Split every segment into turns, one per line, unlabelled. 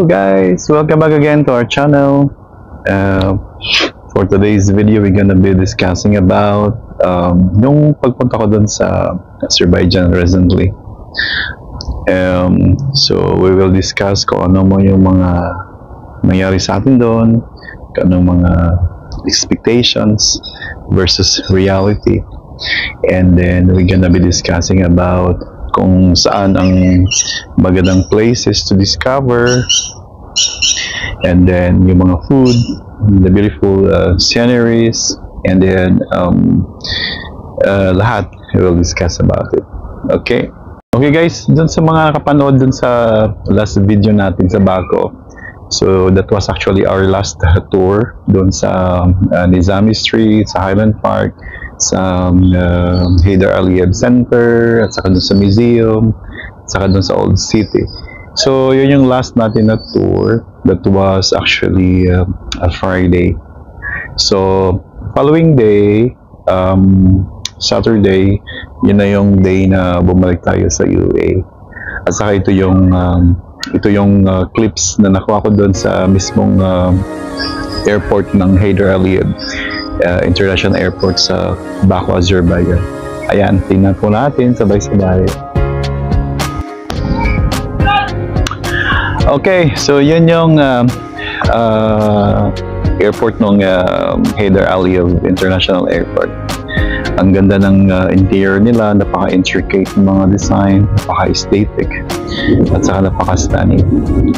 Hello guys! Welcome back again to our channel. For today's video, we're gonna be discussing about yung pagpunta ko dun sa Azerbaijan recently. So we will discuss kung ano mo yung mga nangyari sa atin doon, kung anong mga expectations versus reality, and then we're gonna be discussing about kung saan ang magandang places to discover, and then yung mga food, the beautiful sceneries, and then lahat we will discuss about it. Okay guys, dun sa mga nakapanood dun sa last video natin sa Baco, so that was actually our last tour dun sa Nizami Street, sa Highland Park, sa Heydar Aliyev Center, at saka dun sa museum, at saka dun sa Old City. So yun yung last natin na tour. That was actually a Friday. So following day, Saturday, yun na yung day na bumalik tayo sa UAE. At saka ito yung clips na nakuha ko doon sa mismong airport ng Heydar Aliyev International Airport sa Baku, Azerbaijan. Ayan, tingnan po natin sabay-sabay. Okay, so yun yung airport ng Heydar Aliyev International Airport. Ang ganda ng interior nila, napaka-intricate ng mga design, napaka-aesthetic, at saka napaka-stunning.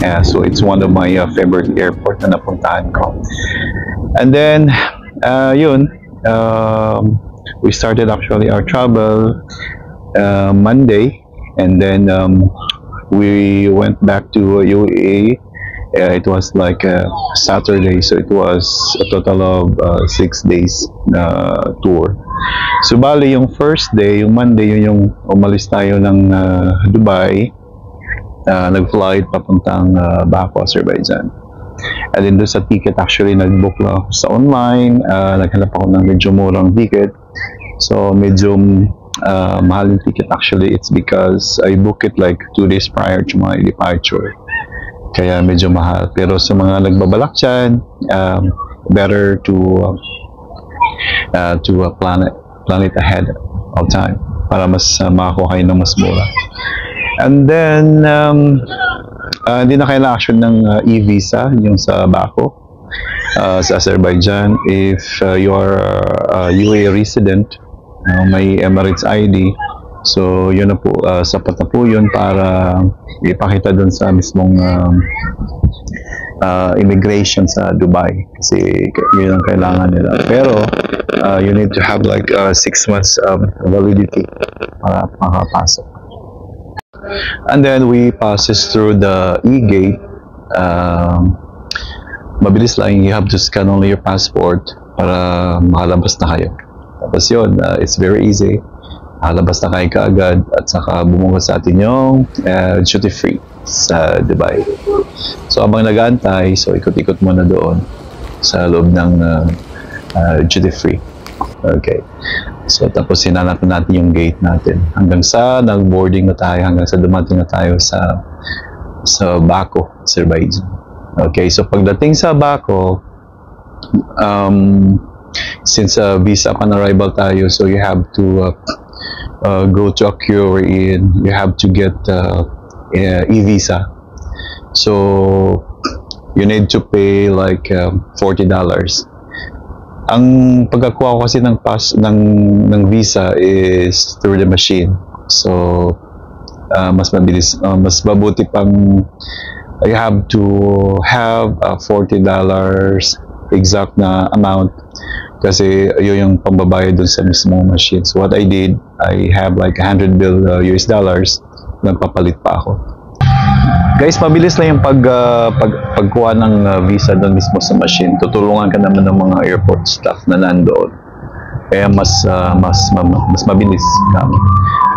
Yeah, so it's one of my favorite airport na napuntahan ko. And then, we started actually our travel Monday, and then we went back to UAE. It was like Saturday, so it was a total of 6 days tour. So bali yung first day, yung Monday, yun yung umalis tayo ng Dubai, nag-flight papuntang Baku, Azerbaijan. And then doon sa ticket, actually nag-book lang ako sa online, naghanap ako ng medyo murang ticket. So medyo mahal yung ticket actually. It's because I booked it like 2 days prior to my departure. Kaya medyo mahal. Pero sa mga nagbabalak dyan, better to plan it ahead of time para mas makakuha kayo ng mas mura. And then, hindi na kailangan action ng e-visa yung sa Baku, sa Azerbaijan. If you are a UAE resident, may Emirates ID, so yun na po, sapat na po yun para ipakita dun sa mismong immigration sa Dubai, kasi yun ang kailangan nila. Pero you need to have like 6 months validity para makapasok. And then we passes through the e-gate. Mabilis lang, you have to scan only your passport para makalabas na kayo. Tapos yun, it's very easy. Halabas na kayo kaagad, at saka bumungkot sa atin yung duty free sa Dubai. So habang nag-aantay, so ikot-ikot muna doon sa loob ng duty free. Okay. So tapos hinanap natin yung gate natin hanggang sa nag-boarding na tayo, hanggang sa dumating na tayo sa Baku, Azerbaijan. Okay, so pagdating sa Baku, since visa upon arrival tayo, so you have to go to a queue wherein you have to get e-visa. So you need to pay like $40. Ang pagkakuha ko kasi ng visa is through the machine. So mas mabilis, mas mabuti pang you have to have $40 exact na amount, kasi yun yung pambabayad dun sa mismong machine. So what I did, I have like 100 bill US dollars, nagpapalit pa ako. Guys, mabilis lang yung pagkuha ng visa dun mismo sa machine. Tutulungan ka naman ng mga airport staff na nandoon, kaya mas mabilis.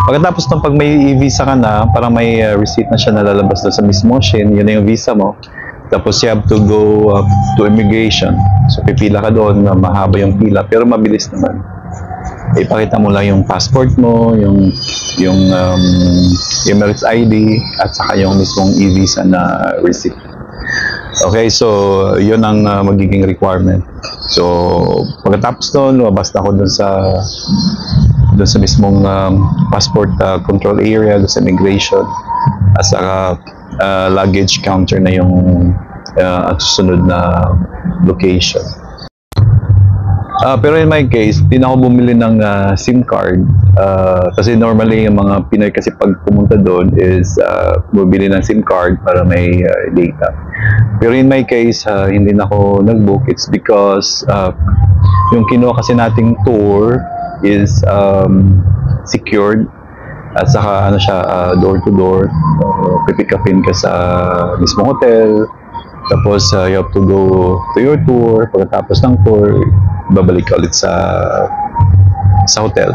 Pagkatapos ng pag may visa ka na, parang may receipt na siya nalalabas dun sa mismo machine, yun na yung visa mo. Tapos you have to go to immigration. So pipila ka doon, mahaba yung pila, pero mabilis naman. ipakita mo lang yung passport mo, yung Emirates ID, at saka yung mismong e-visa na receipt. Okay, so yun ang magiging requirement. So pagkatapos doon, lumabas na ako doon sa mismong passport control area, doon sa immigration, at saka luggage counter na yung at susunod na location. Pero in my case, di na ako bumili ng SIM card kasi normally yung mga Pinoy kasi pag pumunta doon is bumili ng SIM card para may data. Pero in my case, hindi na ako nag-book. It's because yung kinuha kasi nating tour is secured at saka ano siya, door to door. Pipick upin ka sa mismong hotel. Tapos you have to go to your tour. Pagkatapos ng tour, babalik ka ulit sa hotel.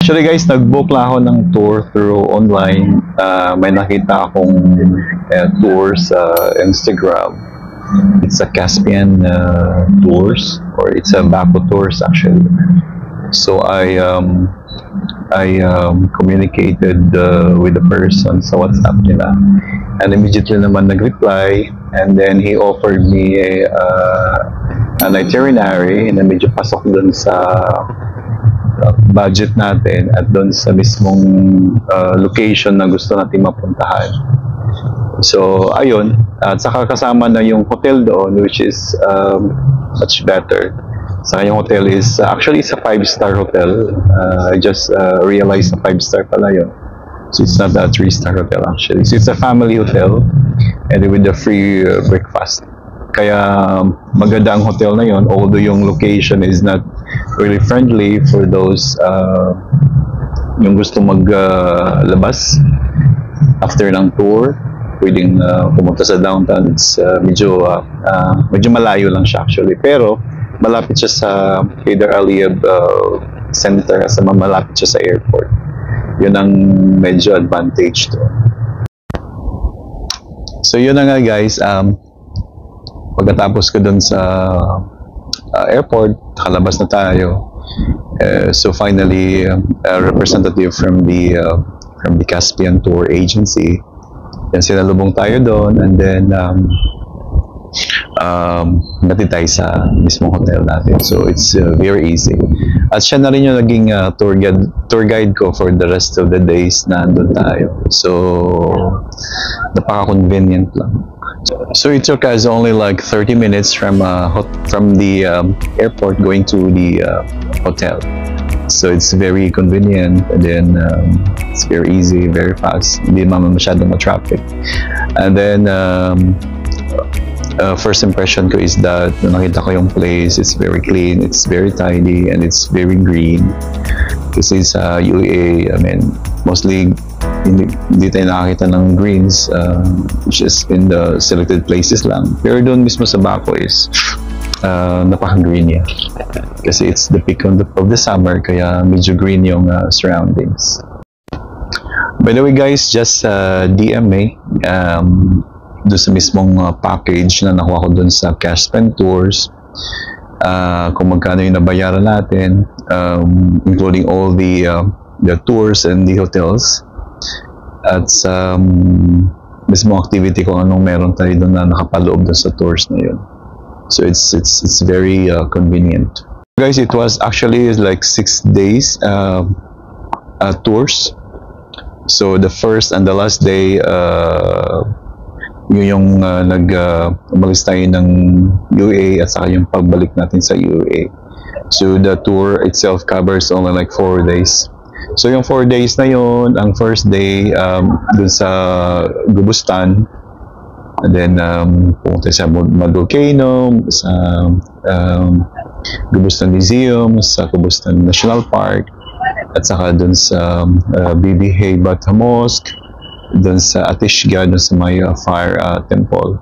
Actually guys, nag-book lang ako ng tour through online. May nakita akong tour sa Instagram. It's a Caspian tours, or it's a Baco tours actually. So I communicated with the person sa WhatsApp nila, and immediately naman nag-reply, and then he offered me an itinerary na medyo pasok dun sa budget natin at dun sa mismong location na gusto natin mapuntahan. So ayun, at saka kasama na yung hotel doon, which is much better. Saka yung hotel is actually it's a 5-star hotel. I just realized na 5-star pala yun. So it's not a 3-star hotel actually. So it's a family hotel and with a free breakfast. Kaya maganda ang hotel na yun, although yung location is not really friendly for those yung gusto maglabas after ng tour. Pwedeng pumunta sa downtown. It's medyo malayo lang siya actually. Pero malapit siya sa Heydar Aliyev Center, sa malapit siya sa airport. Yun ang medyo advantage to. So yun na nga guys, pagkatapos ko dun sa airport, nakalabas na tayo. So finally, a representative from the Caspian Tour Agency, yan sinalubong tayo doon, and then natid tayo sa mismong hotel natin. So it's very easy. At siya na rin yung naging tour guide ko for the rest of the days na andun tayo. So napaka-convenient lang. So it took us only like 30 minutes from the airport going to the hotel. So it's very convenient, and then it's very easy, very fast. Hindi naman masyadong ma-traffic. And then first impression ko is that nakita ko yung place, it's very clean, it's very tidy, and it's very green. Kasi sa UAE, I mean, mostly hindi tayo nakakita ng greens, just in the selected places lang. Pero doon mismo sa Baco is napaka-green niya. Kasi it's the peak of the summer, kaya medyo green yung surroundings. By the way guys, just DM me doon sa mismong package na nakuha ko doon sa Caspian Tours, kung magkano yung nabayaran natin, including all the tours and the hotels, at sa mismong activity kung anong meron tayo doon na nakapaloob doon sa tours na yun. So it's very convenient. Guys, it was actually like 6 days tours. So the first and the last day, yung umalis tayo ng UAE at saka yung pagbalik natin sa UAE. So the tour itself covers only like 4 days. So yung 4 days na yun, ang first day dun sa Gubustan, and then pumunta sa Mud Volcano, sa Gubustan Museum, sa Gubustan National Park, at saka dun sa Bibi Heybata Mosque, dun sa Atishga, dun sa may fire temple,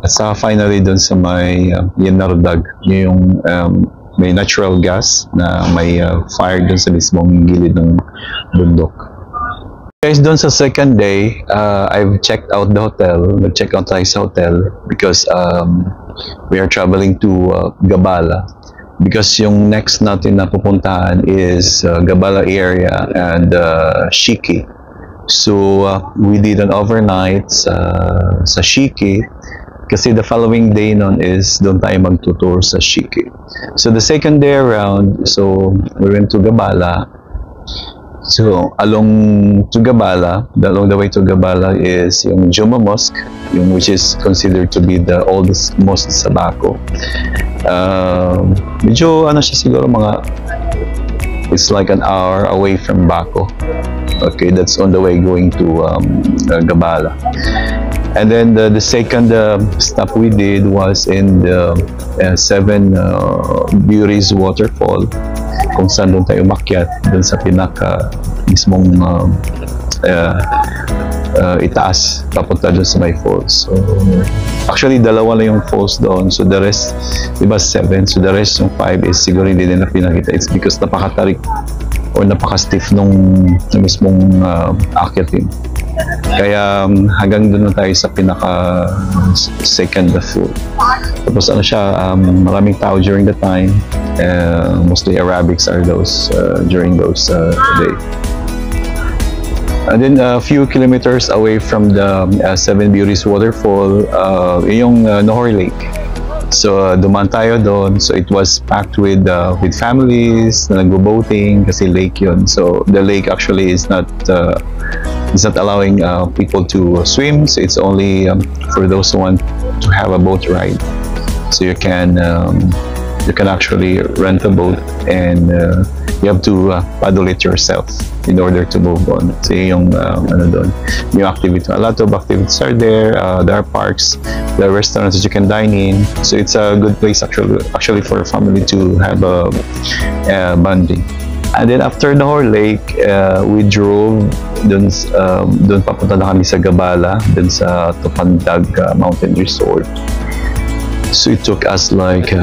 at saka finally dun sa may Yenardag, yung may natural gas na may fire dun sa mismong gilid ng bundok. Guys, doon sa second day, I've checked out the hotel. Nag-check out tayo sa hotel because we are traveling to Gabala. Because yung next natin na pupuntahan is Gabala area and Shiki. So we did an overnight sa Shiki, Kasi the following day nun is doon tayo magtutour sa Shiki. So the second day around, so we went to Gabala. So along the way to Gabala is yung Juma Mosque, which is considered to be the oldest mosque sa Baco. Medyo ano siya siguro it's like an hour away from Baco. Okay, that's on the way going to Gabala. And then the second stop we did was in the Seven Beauties Waterfall, kung saan doon tayo umakyat doon sa pinaka mismong itaas papunta doon sa may falls. So actually dalawa lang yung falls doon, so the rest, diba 7, so the rest yung 5 is siguro hindi nila pinakita. It's because napakatarik or napaka-stiff nung mismong akyatin. Kaya hanggang doon na tayo sa pinaka second floor. Tapos ano siya, maraming tao during the time, mostly Arabics are those during those day. And then a few kilometers away from the Seven Beauties Waterfall, yung Nahor Lake. So dumaan tayo doon. So it was packed with families na nagbo-boating kasi lake yun. So the lake actually is not allowing people to swim. So it's only for those who want to have a boat ride. So you can actually rent a boat and you have to paddle it yourself in order to move on. So yung new activity. A lot of activities are there. There are parks, there are restaurants that you can dine in. So it's a good place actually for a family to have a bonding. And then after Nahor Lake, we drove dun papunta na kami sa Gabala, dun sa Tupandag Mountain Resort. So it took us like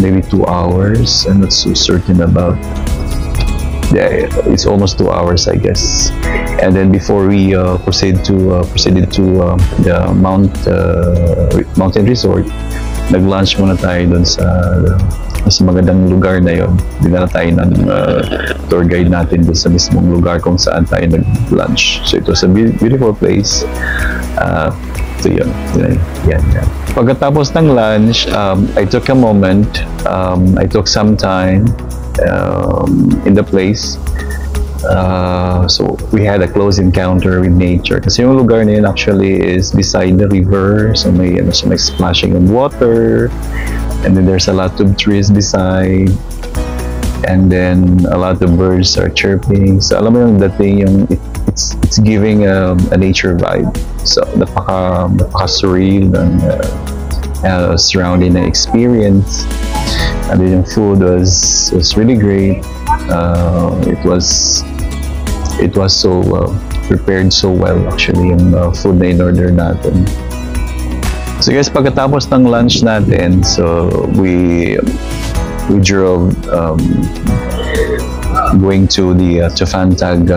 maybe 2 hours. I'm not so certain about. Yeah, it's almost 2 hours, I guess. And then before we proceeded to the Mountain Resort, nag-lunch muna tayo dun sa magandang lugar na yon. Dinala tayo ng tour guide natin dun sa mismong lugar kung saan tayo nag-lunch. So it was a beautiful place. So yun. Pagkatapos ng lunch, I took a moment, I took some time in the place. So we had a close encounter with nature kasi yung lugar na yun actually is beside the river, so may splashing of water, and then there's a lot of trees beside, and then a lot of birds are chirping. So alam mo yung dating yung it's giving a nature vibe. So napaka surreal and surrounding the experience. And then yung food was really great. It was so prepared so well actually yung food na in-order natin. So guys, pagkatapos ng lunch natin, so we drove going to the Tupandag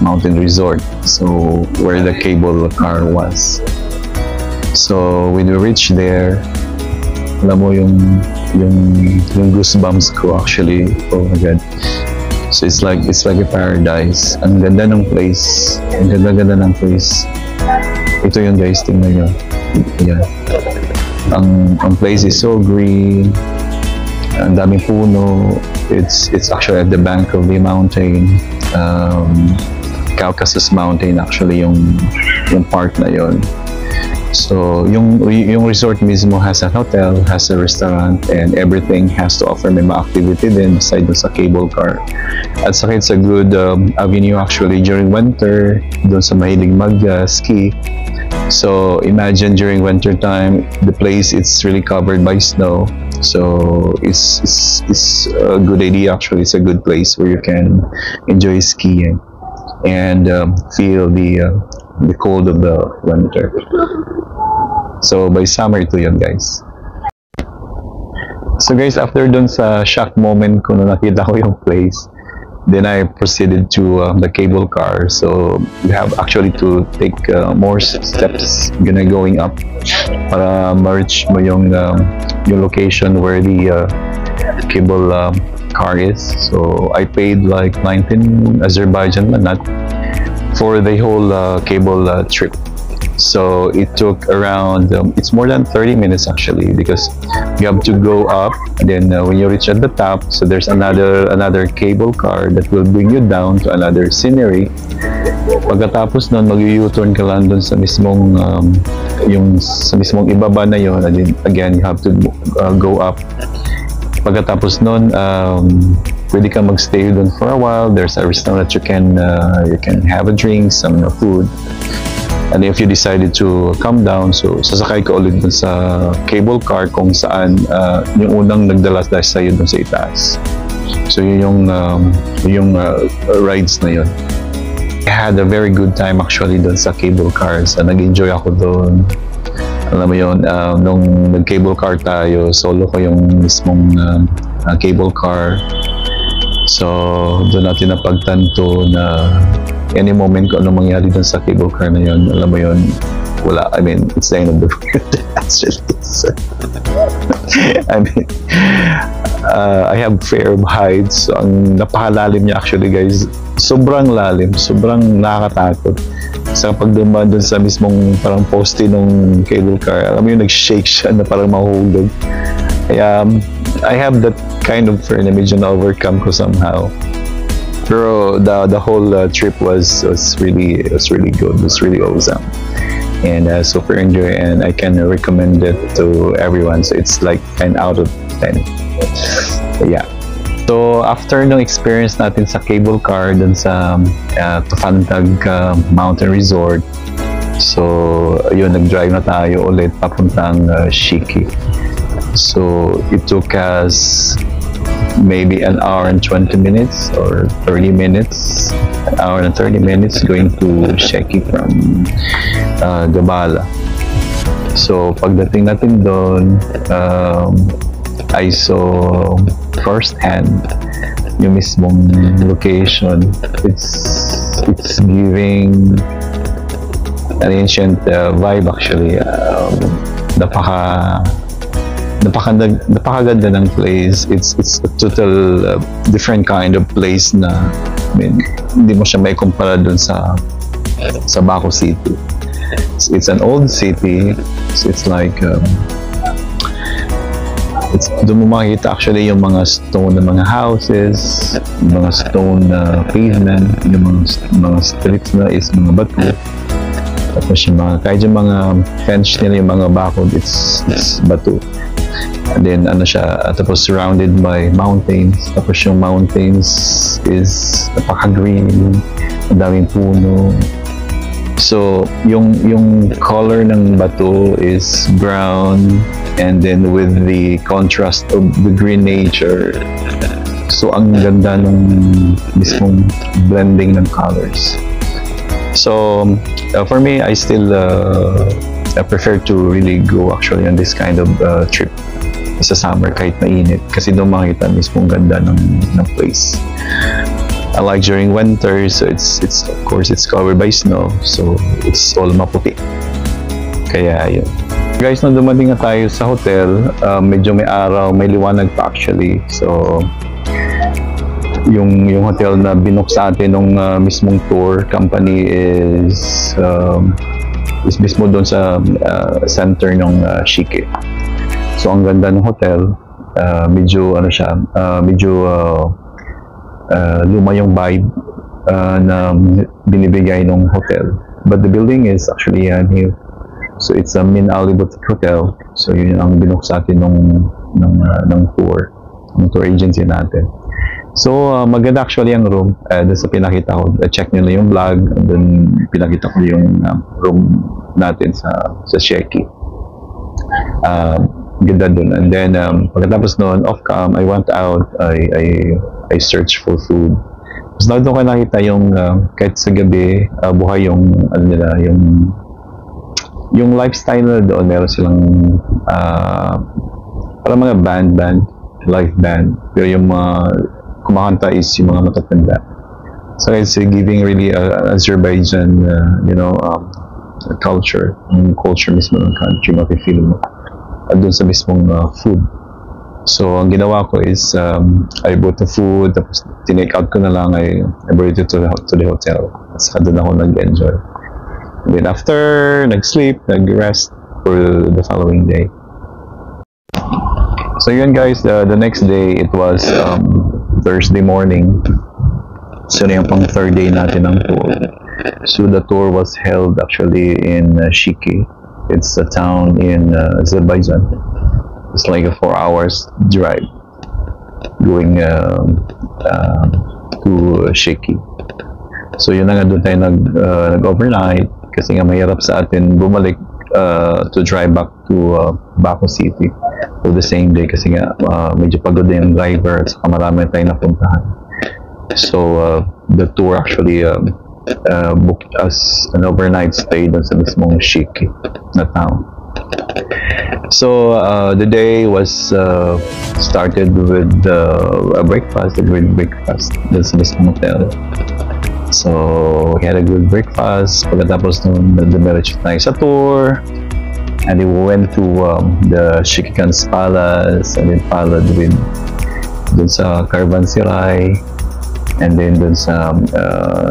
Mountain Resort, so where the cable car was. So when we reached there, alam mo yung goosebumps ko actually. Oh my god. So it's like a paradise. Ang ganda ng place. Ang ganda ng place. Ito yung guys, tingnan nyo. Yeah. Ang place is so green. Ang daming puno. It's actually at the bank of the mountain. Caucasus Mountain actually yung park na yon. So yung resort mismo has a hotel, has a restaurant, and everything has to offer may activity din beside sa cable car. At saka it's a good avenue actually during winter, doon sa mahilig mag-ski. So imagine during winter time, the place it's really covered by snow. So it's a good idea actually. It's a good place where you can enjoy skiing and feel the cold of the winter. So by summer ito yun guys. So guys, after dun sa shock moment ko na nakita ko yung place, then I proceeded to the cable car. So you have actually to take more steps going up para ma-reach mo yung location where the cable car is. So I paid like 19 Azerbaijan manat for the whole cable trip. So it took around, it's more than 30 minutes actually, because you have to go up, and then when you reach at the top, so there's another cable car that will bring you down to another scenery. Pagkatapos nun, mag-U-turn ka lang dun sa mismong sa mismong ibaba na yun, and then again you have to go up. Pagkatapos nun, pwede ka magstay dun for a while. There's a restaurant that you can have a drink, some food. And if you decided to come down, so sasakay ka ulit dun sa cable car kung saan yung unang nagdala sa'yo dun sa itaas. So yun yung rides na yun. I had a very good time actually dun sa cable cars. Nag-enjoy ako dun. Alam mo yun, nung nag-cable car tayo, solo ko yung mismong cable car. So doon natin napagtanto na any moment kung ano mangyari dun sa cable car na yun, alam mo yun, wala, I mean, it's the end of the world actually. I mean, I have fear of heights. So, ang napakalalim niya actually guys, sobrang lalim, sobrang nakakatakot. Sa pagdumaan dun sa mismong parang poste ng cable car, alam mo yun, nag-shake siya na parang mahuhulog. Kaya I have that kind of fear na medyo na-overcome ko somehow. Pero the whole trip was really good. It was really awesome, and super enjoy, and I can recommend it to everyone. So it's like 10 out of 10. Yeah. So after nung experience natin sa cable car dun sa Tufandag Mountain Resort, so yun, nag-drive na tayo ulit papuntang Shiki. So it took us maybe an hour and 20 minutes or 30 minutes, an hour and 30 minutes going to Sheki from Gabala. So pagdating natin doon, I saw firsthand yung mismong location. It's giving an ancient vibe actually. Napakaganda ng place. It's a total different kind of place na, I mean, hindi mo siya may kumpara dun sa Baco City. It's an old city. So it's like doon mo makikita actually yung mga stone na mga houses, yung mga stone na pavement, yung mga streets na is mga bato. Tapos yung kahit yung mga fence nila, yung mga bakod, it's bato. And then tapos surrounded by mountains. Tapos yung mountains is napaka-green, ang daming puno. So yung color ng bato is brown, and then with the contrast of the green nature, so ang ganda ng mismong blending ng colors. So for me, I still I prefer to really go actually on this kind of trip sa summer kahit mainit, kasi doon makita mismong ganda ng place. I like during winter, so it's of course it's covered by snow, so it's all maputi. Kaya yun. Guys, nung dumating na tayo sa hotel, medyo may araw, may liwanag pa actually. So yung hotel na binook sa atin nung mismong tour company is mismo doon sa center ng Shiki. So ang ganda ng hotel, medyo luma yung vibe na binibigay ng hotel, but the building is actually new. So it's a Min Ali Boutique Hotel. So yun ang binook sa atin ng tour agency natin. So maganda actually ang room. Doon sa pinakita ko, check nila yung vlog, and then pinakita ko yung room natin sa Sheki. Ganda dun. And then pagkatapos noon, off cam, I went out, I searched for food. Tapos doon ko nakita yung kahit sa gabi, buhay yung yung lifestyle na doon. Meron silang parang mga live band, pero yung mga kumakanta is yung mga matatanda. So it's giving really Azerbaijan culture, yung culture mismo ng country, mapifeel mo doon sa mismong food. So ang ginawa ko is I bought the food, tapos tinake out ko na lang, I brought it to the hotel. Saka doon ako nag-enjoy. Then after, nag-sleep, nag-rest for the following day. So yun guys, the next day, it was Thursday morning. So na yung pang third day natin ng tour. So the tour was held actually in Shiki. It's a town in Azerbaijan. It's like a 4 hours drive going to Shiki. So yun na nga, doon tayo nag-overnight kasi nga mahirap sa atin bumalik to drive back to Baco City for the same day kasi nga medyo pagod na yung driver at saka marami tayong napuntahan. So the tour actually booked us an overnight stay doon sa mismong Shiki na town. So the day was started with a breakfast, a great breakfast doon sa mismong hotel. So we had a good breakfast. Pagkatapos nung dumiretso tayo sa tour, and then we went to the Shikikan's Palace, and then followed with dun sa Caravanserai, and then dun sa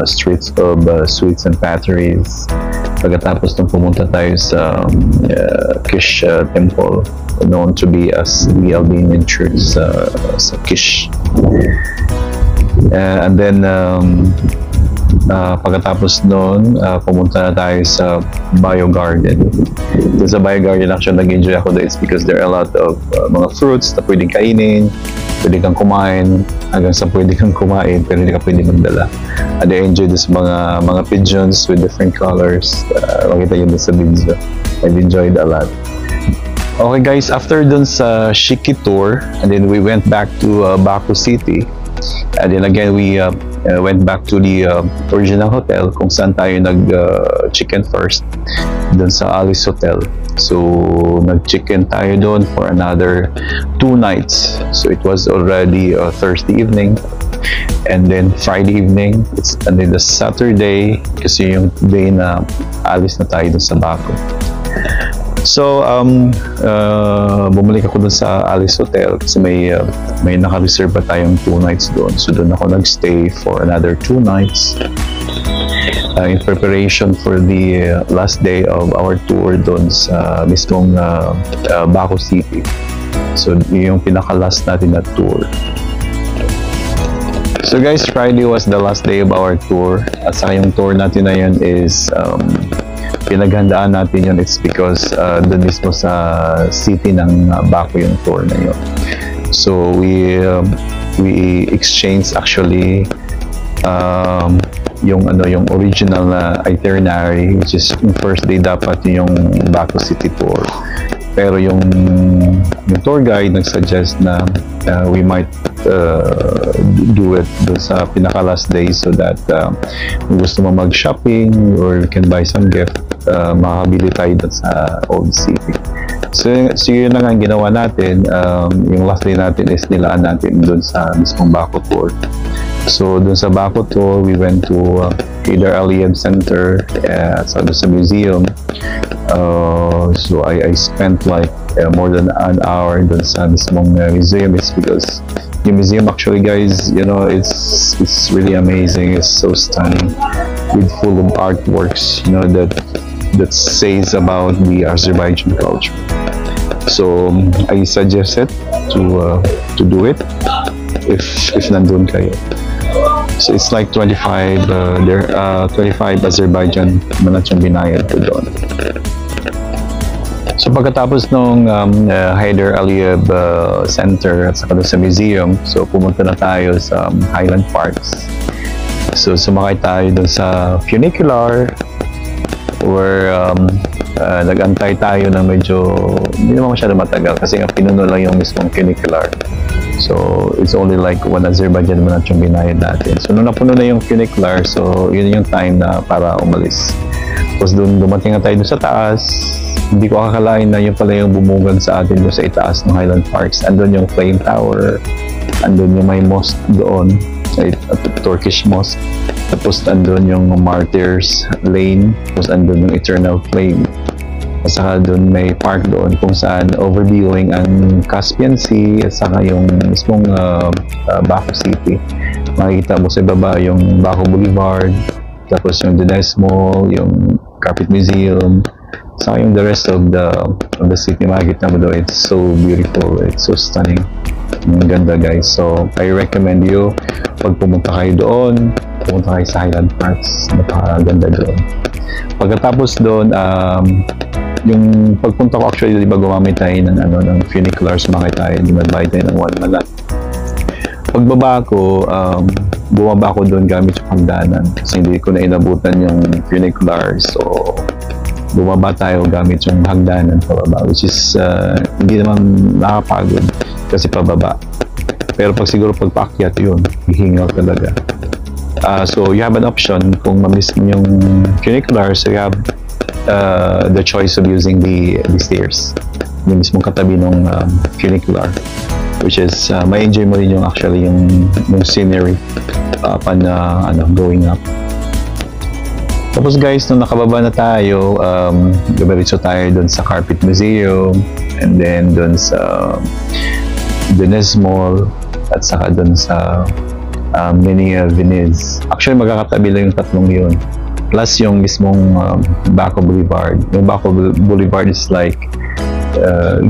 streets of sweets and patries. Pagkatapos nung pumunta tayo sa Kish Temple, known to be as the Albanian Church sa Kish. And then pagkatapos noon, pumunta na tayo sa Bio Garden. So, sa Bio Garden, actually, nag-enjoy ako doon. It's because there are a lot of mga fruits na pwedeng kainin, pwede kang kumain, hanggang sa pwede kang kumain, pero hindi ka pwede magdala. And I enjoyed this mga pigeons with different colors. Makita yun sa video. I've enjoyed a lot. Okay guys, after dun sa Shiki tour, and then we went back to Baco City. And then again, we went back to the original hotel kung saan tayo nag-chicken first, dun sa Alice Hotel. So nag-chicken tayo doon for another 2 nights. So it was already Thursday evening, and then Friday evening, and then the Saturday, kasi yung day na alis na tayo dun sa Baco. So bumalik ako dun sa Alice Hotel kasi may naka-reserve pa tayong 2 nights doon. So doon ako nag-stay for another 2 nights in preparation for the last day of our tour doon sa mismong Baco City. So yung pinaka-last natin na tour. So guys, Friday was the last day of our tour. At saka yung tour natin na yun is pinaghandaan natin yun. It's because doon mismo sa city ng Baco yung tour na yun. So we exchanged actually yung original na itinerary, which is yung first day dapat yung Baco City tour. Pero yung tour guide nag-suggest na we might do it doon sa pinaka-last day so that kung gusto mo mag-shopping or you can buy some gift, makakabili tayo doon sa Old City. So yun na nga ang ginawa natin. Yung last day natin is nilaan natin doon sa mismong Baco tour. So doon sa Baco tour, we went to Heydar Aliyev Center at sa museum. So I spent like more than an hour doon sa mismong museum. It's because yung museum actually, guys, you know, it's really amazing. It's so stunning, with full of artworks, you know, that says about the Azerbaijan culture. So I suggest it to do it if nandun kayo. So it's like 25 Azerbaijan manat yung binayad ko doon. So pagkatapos nung Heydar Aliyev Center at saka sa museum, so pumunta na tayo sa Highland Parks. So sumakay tayo doon sa funicular where nag-antay tayo ng medyo hindi naman masyado matagal kasi nga pinuno lang yung mismong funicular. So it's only like 1 Azerbaijan manat yung binayad natin. So nung napuno na yung funicular, so yun yung time na para umalis. Tapos dumating na tayo doon sa taas. Hindi ko akalain na yun pala yung bumugad sa atin doon sa itaas ng Highland Parks. Andun yung Flame Tower, andun yung may mosque doon, Turkish mosque. Tapos andun yung Martyrs Lane, tapos andun yung Eternal Flame. At saka doon may park doon kung saan overviewing ang Caspian Sea at saka yung mismong Baco City. Makikita mo sa baba yung Baco Boulevard, tapos yung Dines Mall, yung Carpet Museum. So yung the rest of the city, makikita mo doon, it's so beautiful, it's so stunning. Ang ganda guys. So I recommend you, pag pumunta kayo doon, pumunta kayo sa Highland Parks, napakaganda doon. Pagkatapos doon, yung pagpunta ko actually, di ba gumamit tayo ng funiculars, makita tayo, nag-buy tayo ng 1 malat. Pagbaba ko, bumaba ko doon gamit yung hagdanan kasi hindi ko na inabutan yung funiculars. So bumaba tayo gamit yung hagdanan pababa, which is hindi naman nakapagod kasi pababa. Pero pag siguro pagpaakyat yun, hihingal talaga. So you have an option kung ma-miss mo yung funiculars, so you have the choice of using the stairs, yung mismong katabi ng funicular, which is may enjoy mo rin yung actually yung scenery upon going up. Tapos guys, nung nakababa na tayo, dumiretso tayo doon sa Carpet Museum, and then doon sa Venice Mall, at saka doon sa Mini Venice. Actually magkakatabi lang yung tatlong yun, plus yung mismong Baco Boulevard. Yung Baco Boulevard is like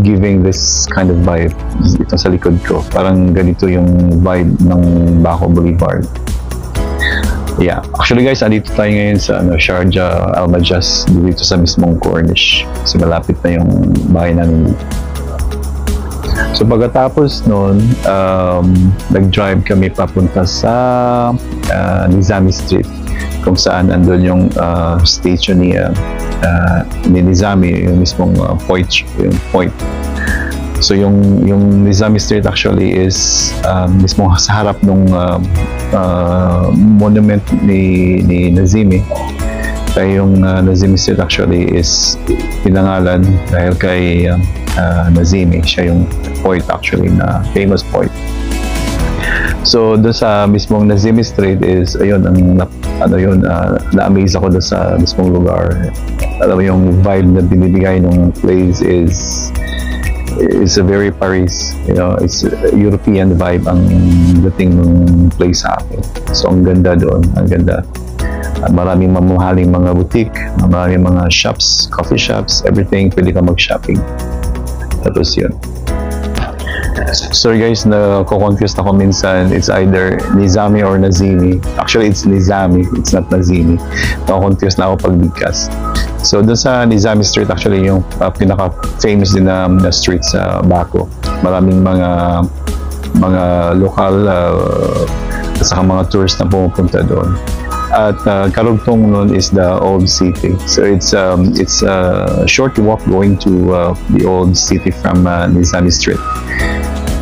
giving this kind of vibe. Ito sa likod ko, parang ganito yung vibe ng Baco Boulevard. Yeah, actually guys, andito tayo ngayon sa Sharjah Al Marjan, dito sa mismong Corniche, kasi malapit na yung bahay namin. So pagkatapos nun, nag-drive kami papunta sa Nizami Street, kung saan andun yung station ni Nizami, yung mismong point. So yung Nizami Street actually is mismong sa harap ng monument ni Nazimi. Kaya yung Nazimi Street actually is pinangalan dahil kay Nazimi. Siya yung poet actually, na famous poet. So doon sa mismong Nazimi Street is ayun, na-amaze ako doon sa mismong lugar. Alam mo yung vibe na binibigay ng place is a very Paris, it's a European vibe ang dating ng place sa akin. So ang ganda doon, ang ganda. Maraming mamahaling mga boutique, maraming mga shops, coffee shops, everything, pwede ka mag-shopping. Tapos yun. Sorry guys, na-confused ako minsan. It's either Nizami or Nazimi. Actually, it's Nizami. It's not Nazimi. Na-confused na ako pag-bigkas. So, doon sa Nizami Street, actually, yung pinaka-famous din na street sa Baco. Maraming mga lokal at saka mga tourists na pumupunta doon. At karugtong nun is the Old City. So, it's a short walk going to the Old City from Nizami Street.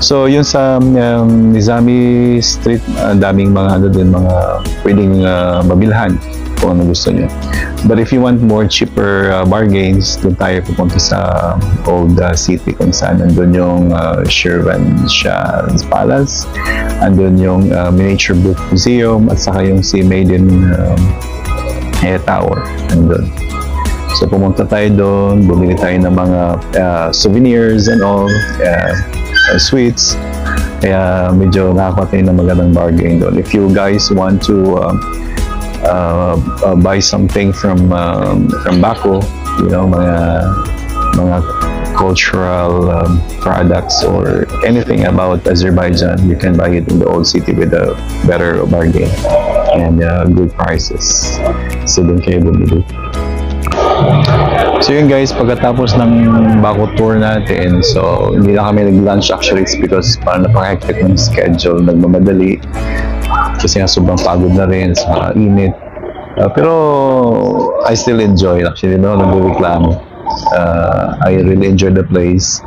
So yun sa Nizami Street, daming mga mga pwedeng mabilhan kung ano gusto niyo. But if you want more cheaper bargains, doon tayo pupunta sa Old City, kung saan nandun yung Shervan Shah's Palace, andun yung Miniature Book Museum, at saka yung si Maiden Tower nandun. So pumunta tayo doon, bumili tayo ng mga souvenirs and all, sweets. Kaya medyo nakakuha tayo ng magandang bargain doon. If you guys want to buy something from Baco, mga cultural products or anything about Azerbaijan, you can buy it in the Old City with a better bargain and good prices. So doon kayo bumili. So yun guys, pagkatapos ng Baco tour natin, so hindi na kami nag-lunch actually, it's because parang napaka-hectic ng schedule, nagmamadali kasi nga sobrang pagod na rin sa init. Pero I still enjoy, actually, nagreklamo. I really enjoy the place.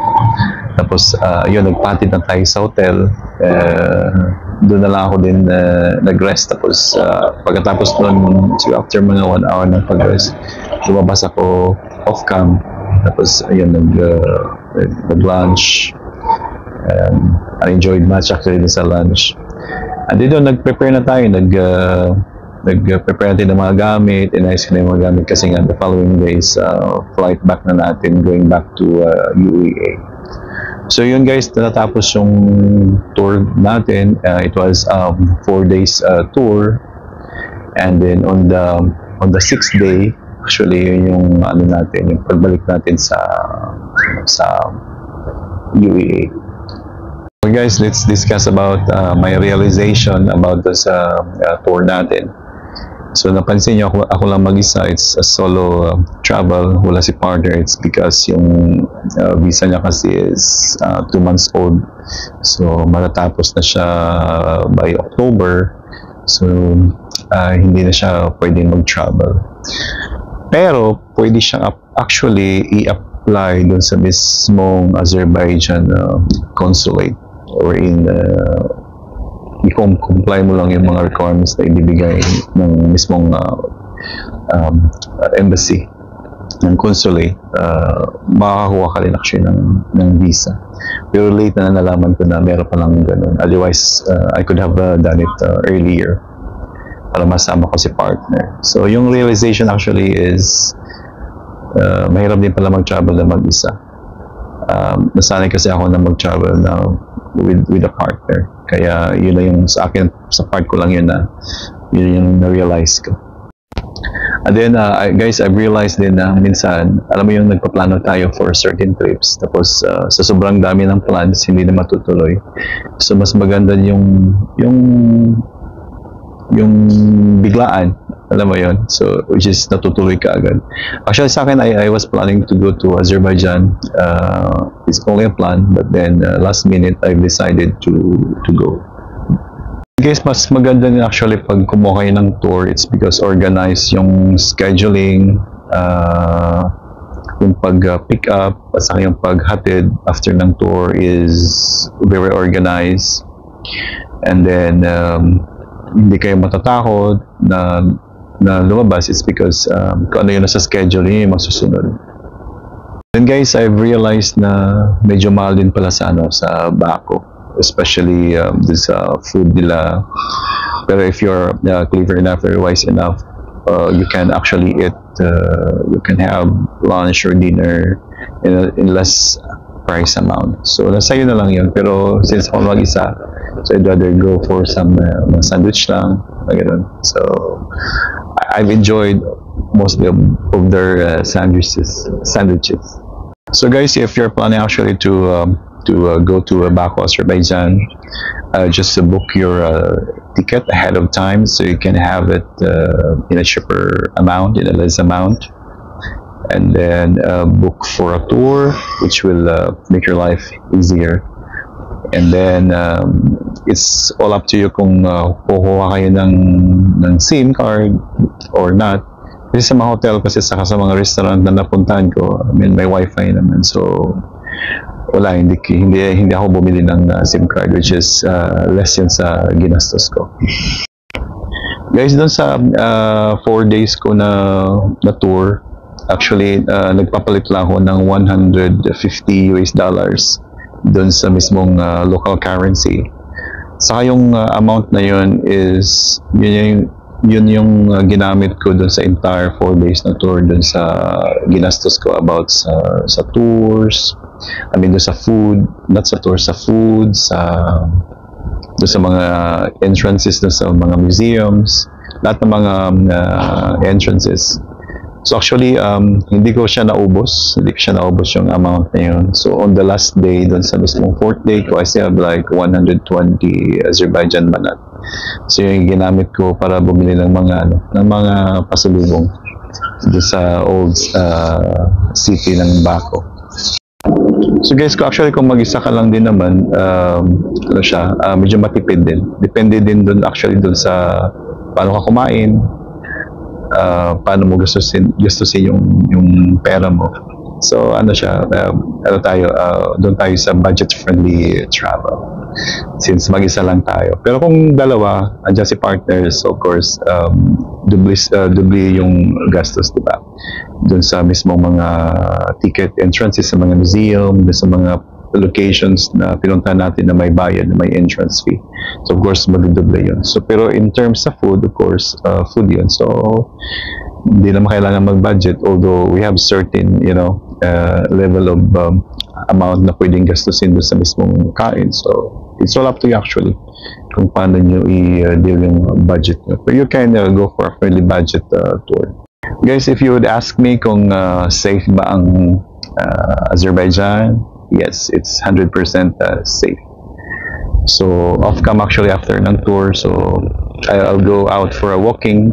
Tapos yun, nagpatid na tayo sa hotel. Doon na lang ako din nag-rest. Tapos pagkatapos doon, so after mga 1 hour ng pag-rest, lumabas ako off-cam. Tapos ayun, nag-lunch. I enjoyed much actually sa lunch. And dito, nag-prepare na tayo. Nag-prepare natin ng mga gamit. Inayos ko na yung mga gamit kasi nga the following days, flight back na natin, going back to UEA. So yun guys, natapos yung tour natin. It was 4 days tour, and then on the 6th day, Actually, yun yung ano natin, yung pagbalik natin sa UEA. So guys, let's discuss about my realization about this tour natin. So napansin nyo, ako lang mag-isa. It's a solo travel, wala si partner. It's because yung visa niya kasi is 2 months old. So matatapos na siya by October. So hindi na siya pwedeng mag-travel. Pero pwede siyang actually i-apply dun sa mismong Azerbaijan consulate, or in i-comply mo lang yung mga requirements na ibibigay ng mismong embassy ng consulate, makakuha ka rin actually ng visa. Pero late na nalaman ko na meron pa lang ganun. Otherwise, I could have done it earlier para masama ko si partner. So yung realization actually is mahirap din pala mag-travel na mag-isa. Nasanay kasi ako na mag-travel na with a partner. Kaya yun na yung sa akin, sa part ko lang yun yung na-realize ko. And then guys, I've realized din na minsan, alam mo yung nagpaplano tayo for certain trips, tapos sa sobrang dami ng plans, hindi na matutuloy. So mas maganda yung biglaan, alam mo yun, so which is natutuloy ka agad. Actually sa akin, I was planning to go to Azerbaijan. It's only a plan, but then last minute I've decided to go. Guys, mas maganda din actually pag kumuha kayo ng tour. It's because organized yung scheduling, yung pag-pick up at saka yung paghatid after ng tour is very organized. And then hindi kayo matatakot na lumabas. It's because kung ano yun nasa schedule, yun yung masusunod. Then guys, I've realized na medyo mahal din pala sa Baco, especially this food nila. Pero if you're clever enough or wise enough, you can actually eat, you can have lunch or dinner in less price amount. So nasa iyo na lang yun. Pero since ako mag-isa, so I'd rather go for some sandwich lang, ganun. So I've enjoyed mostly of their sandwiches. So guys, if you're planning actually to go to Baku, Azerbaijan, just book your ticket ahead of time so you can have it in a cheaper amount, in a less amount, and then book for a tour which will make your life easier. And then it's all up to you kung kukuha kayo ng SIM card or not. Kasi sa mga hotel, kasi sa mga restaurant na napuntahan ko, I mean, may wifi naman. So wala, hindi ako bumili ng SIM card, which is less yun sa ginastos ko. Guys, doon sa 4 days ko na tour, actually nagpapalit lang ako ng $150 doon sa mismong local currency. Saka yung amount na yun is yun yung ginamit ko doon sa entire 4 days na tour, doon sa ginastos ko about sa tours, I mean doon sa food, not sa tours, sa food, doon sa mga entrances, doon sa mga museums, lahat ng mga entrances. So actually, hindi ko siya naubos yung amount na yun. So on the last day, doon sa mismong 4th day ko, I still have like 120 Azerbaijan manat. So yung ginamit ko para bumili ng mga pasalubong doon sa old city ng Baku. So guys, actually kung mag-isa ka lang din naman, medyo matipid din. Depende din doon actually doon sa paano ka kumain, paano mo gastusin yung pera mo. So doon tayo sa budget-friendly travel since mag-isa lang tayo. Pero kung dalawa, andyan si partners, of course, dubli yung gastos, diba? Doon sa mismong mga ticket entrances sa mga museum, doon sa mga locations na pinuntahan natin na may bayad, na may entrance fee. So of course, magdudoble yun. So pero in terms of food, of course, food yun. So hindi naman kailangan mag-budget, although we have certain, level of amount na pwedeng gastusin doon sa mismong kain. So it's all up to you actually kung paano nyo i-deal yung budget nyo. But you can go for a fairly budget tour. Guys, if you would ask me kung safe ba ang Azerbaijan, yes, it's 100% safe. So off-cam actually after ng tour, so I'll go out for a walking.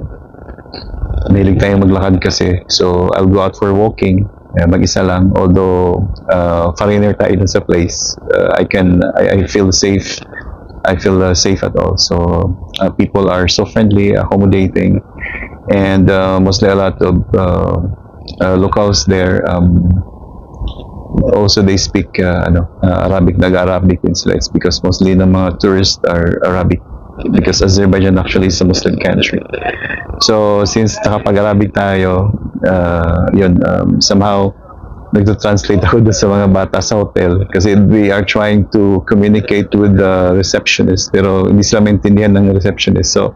Mahilig tayong maglakad kasi, so I'll go out for walking, mag-isa lang, although foreigner tayo dun sa place. I feel safe. I feel safe at all. So people are so friendly, accommodating, and mostly a lot of locals there. Also they speak Arabic, nag-Arabic din sila. It's because mostly ng mga tourists are Arabic, because Azerbaijan actually is a Muslim country. So since nakapag-Arabic tayo, somehow nagto-translate ako dun sa mga bata sa hotel, kasi we are trying to communicate with the receptionist, pero hindi sila maintindihan ng receptionist. So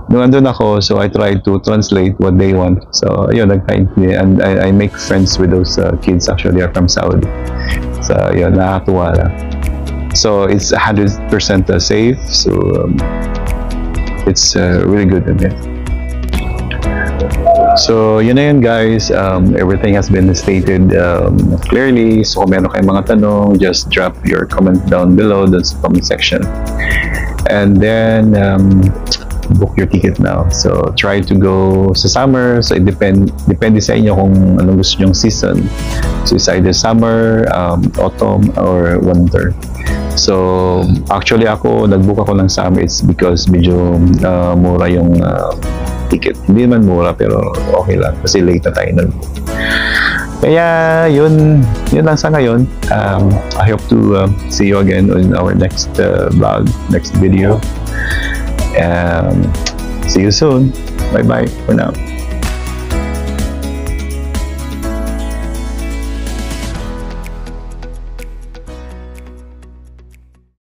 nung andun ako, so I try to translate what they want. So yun, and I make friends with those kids. Actually, are from Saudi. So yun, nakakatuwa lang. So it's 100% safe. So it's really good. So yun na yun, guys. Everything has been stated clearly. So kung meron kayong mga tanong, just drop your comment down below. That's the comment section. And then book your ticket now. So try to go sa summer. So it depende sa inyo kung anong gusto nyong season. So it's either summer, autumn, or winter. So actually nag-book ako ng summer. It's because medyo mura yung ticket. Hindi naman mura, pero okay lang kasi late na tayo nag-book. Kaya yun lang sa ngayon. I hope to see you again in our next vlog, next video. See you soon. Bye bye for now.